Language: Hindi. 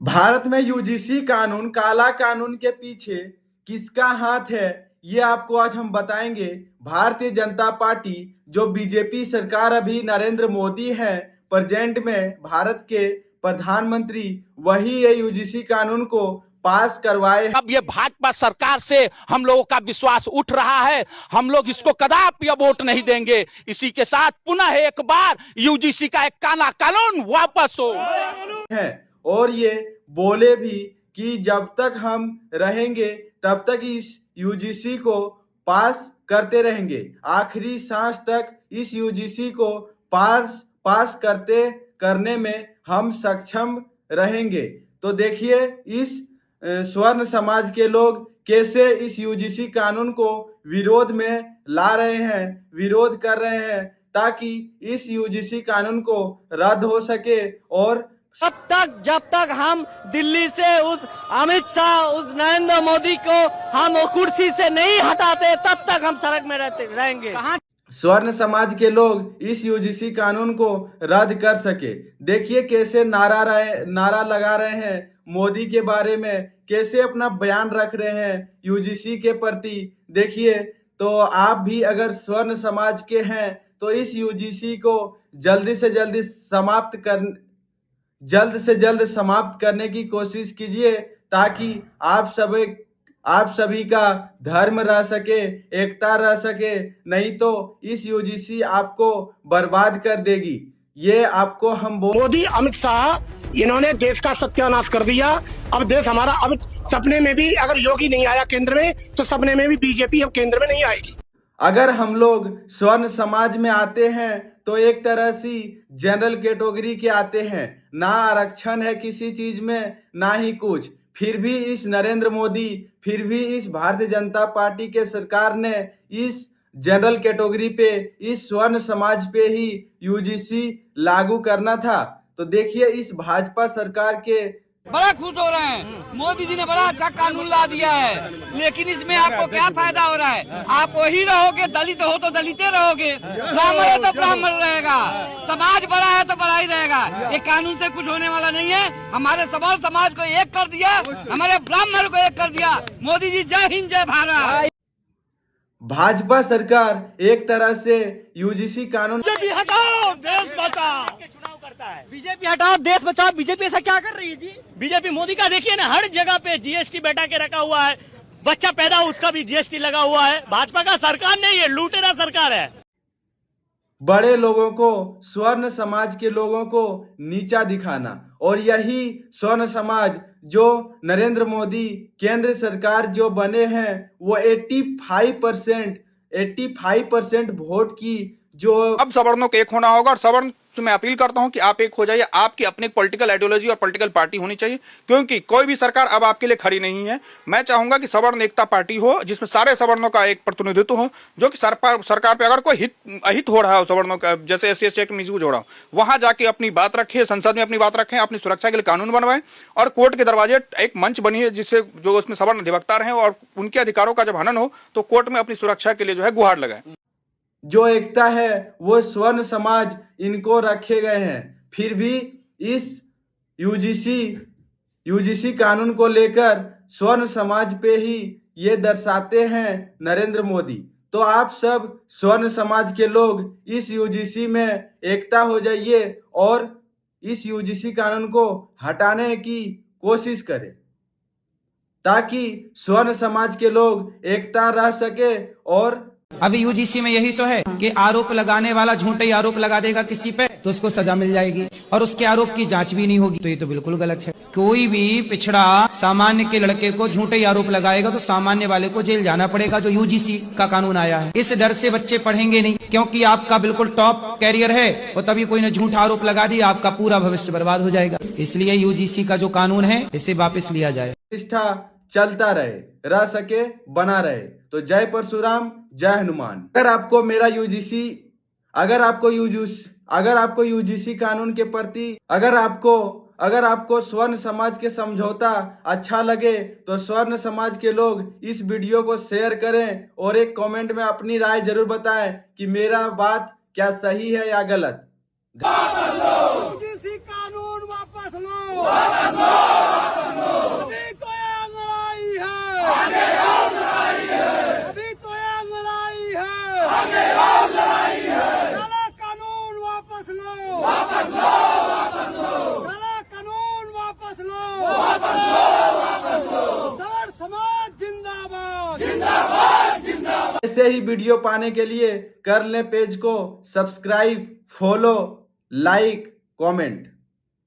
भारत में यूजीसी कानून, काला कानून के पीछे किसका हाथ है, ये आपको आज हम बताएंगे। भारतीय जनता पार्टी, जो बीजेपी सरकार अभी नरेंद्र मोदी है प्रेजेंट में भारत के प्रधानमंत्री, वही ये यूजीसी कानून को पास करवाए। अब ये भाजपा सरकार से हम लोगों का विश्वास उठ रहा है, हम लोग इसको कदापि वोट नहीं देंगे। इसी के साथ पुनः एक बार यूजीसी का एक काला कानून वापस हो है। और ये बोले भी कि जब तक हम रहेंगे तब तक इस यूजीसी को पास करते रहेंगे, आखिरी सांस तक इस यूजीसी को पास करने में हम सक्षम रहेंगे। तो देखिए इस स्वर्ण समाज के लोग कैसे इस यूजीसी कानून को विरोध में ला रहे हैं, विरोध कर रहे हैं, ताकि इस यूजीसी कानून को रद्द हो सके। और जब तक हम दिल्ली से उस अमित शाह, उस नरेंद्र मोदी को हम कुर्सी से नहीं हटाते, तब तक हम सड़क में रहेंगे। स्वर्ण समाज के लोग इस यूजीसी कानून को रद्द कर सके। देखिए कैसे नारा लगा रहे हैं मोदी के बारे में, कैसे अपना बयान रख रहे हैं यूजीसी के प्रति। देखिए, तो आप भी अगर स्वर्ण समाज के हैं तो इस यूजीसी को जल्द से जल्द समाप्त करने की कोशिश कीजिए, ताकि आप सभी का धर्म रह सके, एकता रह सके। नहीं तो इस यूजीसी आपको बर्बाद कर देगी। ये आपको हम मोदी, अमित शाह, इन्होंने देश का सत्यानाश कर दिया। अब देश हमारा, अब सपने में भी अगर योगी नहीं आया केंद्र में, तो सपने में भी बीजेपी अब केंद्र में नहीं आएगी। अगर हम लोग स्वर्ण समाज में आते हैं तो एक तरह से जनरल कैटेगरी के आते हैं, ना आरक्षण है किसी चीज में, ना ही कुछ। फिर भी इस नरेंद्र मोदी, फिर भी इस भारतीय जनता पार्टी के सरकार ने इस जनरल कैटेगरी पे, इस स्वर्ण समाज पे ही यूजीसी लागू करना था। तो देखिए इस भाजपा सरकार के बड़ा खुश हो रहे हैं, मोदी जी ने बड़ा अच्छा कानून ला दिया है। लेकिन इसमें आपको क्या फायदा हो रहा है? आप वही रहोगे, दलित हो तो दलिते रहोगे, ब्राह्मण है तो ब्राह्मण रहेगा, समाज बड़ा है तो बड़ा ही रहेगा। ये कानून से कुछ होने वाला नहीं है। हमारे सबल समाज को एक कर दिया, हमारे ब्राह्मण को एक कर दिया। मोदी जी जय हिंद, जय भारत। भाजपा सरकार एक तरह से यूजीसी कानून हटाओ, देश बचाओ, बीजेपी हटाओ, देश बचाओ। बीजेपी ऐसा क्या कर रही है जी? बीजेपी मोदी का देखिए ना, हर जगह पे जीएसटी बैठा के रखा हुआ है। बच्चा पैदा हो उसका भी जीएसटी लगा हुआ है। भाजपा का सरकार नहीं है, लूटेरा सरकार है। बड़े लोगों को, स्वर्ण समाज के लोगों को नीचा दिखाना, और यही स्वर्ण समाज जो नरेंद्र मोदी केंद्र सरकार जो बने हैं, वो 85% वोट की जो अब सवर्णों को एक होना होगा। और सवर्ण से मैं अपील करता हूं कि आप एक हो जाइए। आपकी अपनी पॉलिटिकल आइडियोलॉजी और पॉलिटिकल पार्टी होनी चाहिए, क्योंकि कोई भी सरकार अब आपके लिए खड़ी नहीं है। मैं चाहूंगा कि सवर्ण एकता पार्टी हो, जिसमें सारे सवर्णों का एक प्रतिनिधित्व हो, जो कि सरकार पे अगर कोई अहित हो रहा हो सवर्णों का, जैसे SC/ST एक्ट मिसयूज हो रहा हो, वहां जाके अपनी बात रखे, संसद में अपनी बात रखें, अपनी सुरक्षा के लिए कानून बनवाएं, और कोर्ट के दरवाजे एक मंच बनिए जिससे जो उसमें सवर्ण अधिवक्ता रहे, और उनके अधिकारों का जब हनन हो तो कोर्ट में अपनी सुरक्षा के लिए जो है गुहार लगाएं। जो एकता है वो स्वर्ण समाज इनको रखे गए हैं। फिर भी इस यूजीसी कानून को लेकर स्वर्ण समाज पे ही ये दर्शाते हैं नरेंद्र मोदी। तो आप सब स्वर्ण समाज के लोग इस यूजीसी में एकता हो जाइए और इस यूजीसी कानून को हटाने की कोशिश करें, ताकि स्वर्ण समाज के लोग एकता रह सके। और अभी यूजीसी में यही तो है कि आरोप लगाने वाला झूठे आरोप लगा देगा किसी पे तो उसको सजा मिल जाएगी, और उसके आरोप की जांच भी नहीं होगी। तो ये तो बिल्कुल गलत है। कोई भी पिछड़ा सामान्य के लड़के को झूठे आरोप लगाएगा तो सामान्य वाले को जेल जाना पड़ेगा, जो यूजीसी का कानून आया है। इस डर से बच्चे पढ़ेंगे नहीं, क्योंकि आपका बिल्कुल टॉप कैरियर है और तभी कोई ने झूठा आरोप लगा दिया, आपका पूरा भविष्य बर्बाद हो जाएगा। इसलिए यूजीसी का जो कानून है इसे वापस लिया जाए। चलता रहे, रह सके, बना रहे। तो जय परशुराम, जय हनुमान। अगर आपको मेरा अगर आपको यूजीसी कानून के प्रति, अगर आपको स्वर्ण समाज के समझौता अच्छा लगे तो स्वर्ण समाज के लोग इस वीडियो को शेयर करें, और एक कमेंट में अपनी राय जरूर बताएं कि मेरा बात क्या सही है या गलत। यूजीसी कानून वापस लो। ऐसे ही वीडियो पाने के लिए कर लें पेज को सब्सक्राइब, फॉलो, लाइक, कमेंट।